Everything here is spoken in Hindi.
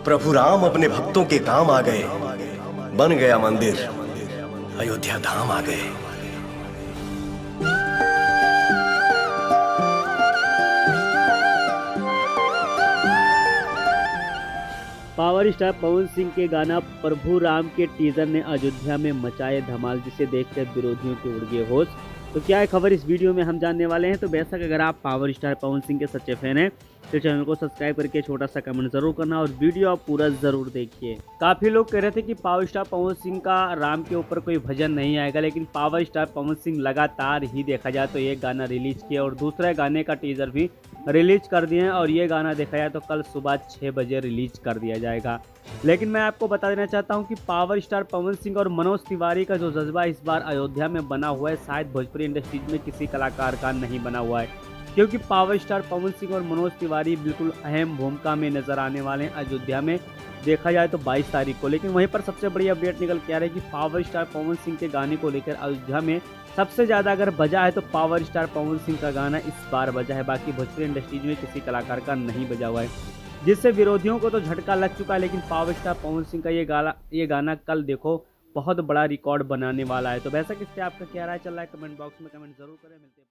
प्रभु राम अपने भक्तों के काम आ गए, बन गया मंदिर, अयोध्या धाम आ गए। पावर स्टार पवन सिंह के गाना प्रभु राम के टीजर ने अयोध्या में मचाए धमाल, जिसे देखकर विरोधियों के उड़ गए होश। तो क्या है खबर इस वीडियो में हम जानने वाले हैं। तो बेशक अगर आप पावर स्टार पवन सिंह के सच्चे फैन हैं तो चैनल को सब्सक्राइब करके छोटा सा कमेंट जरूर करना और वीडियो आप पूरा जरूर देखिए। काफी लोग कह रहे थे कि पावर स्टार पवन सिंह का राम के ऊपर कोई भजन नहीं आएगा, लेकिन पावर स्टार पवन सिंह लगातार ही देखा जाए तो एक गाना रिलीज किया और दूसरे गाने का टीजर भी रिलीज कर दिए हैं और ये गाना देखा जाए तो कल सुबह 6 बजे रिलीज कर दिया जाएगा। लेकिन मैं आपको बता देना चाहता हूं कि पावर स्टार पवन सिंह और मनोज तिवारी का जो जज्बा इस बार अयोध्या में बना हुआ है, शायद भोजपुरी इंडस्ट्रीज में किसी कलाकार का नहीं बना हुआ है, क्योंकि पावर स्टार पवन सिंह और मनोज तिवारी बिल्कुल अहम भूमिका में नजर आने वाले हैं अयोध्या में, देखा जाए तो 22 तारीख को। लेकिन वहीं पर सबसे बड़ी अपडेट निकल के आ रही है कि पावर स्टार पवन सिंह के गाने को लेकर अयोध्या में सबसे ज़्यादा अगर बजा है तो पावर स्टार पवन सिंह का गाना इस बार बजा है, बाकी भोजपुरी इंडस्ट्रीज में किसी कलाकार का नहीं बजा हुआ है, जिससे विरोधियों को तो झटका लग चुका है। लेकिन पावर स्टार पवन सिंह का ये गाना कल देखो बहुत बड़ा रिकॉर्ड बनाने वाला है। तो वैसा किस पे आपका क्या राय चल रहा है, कमेंट बॉक्स में कमेंट जरूर करें। मिलते हैं।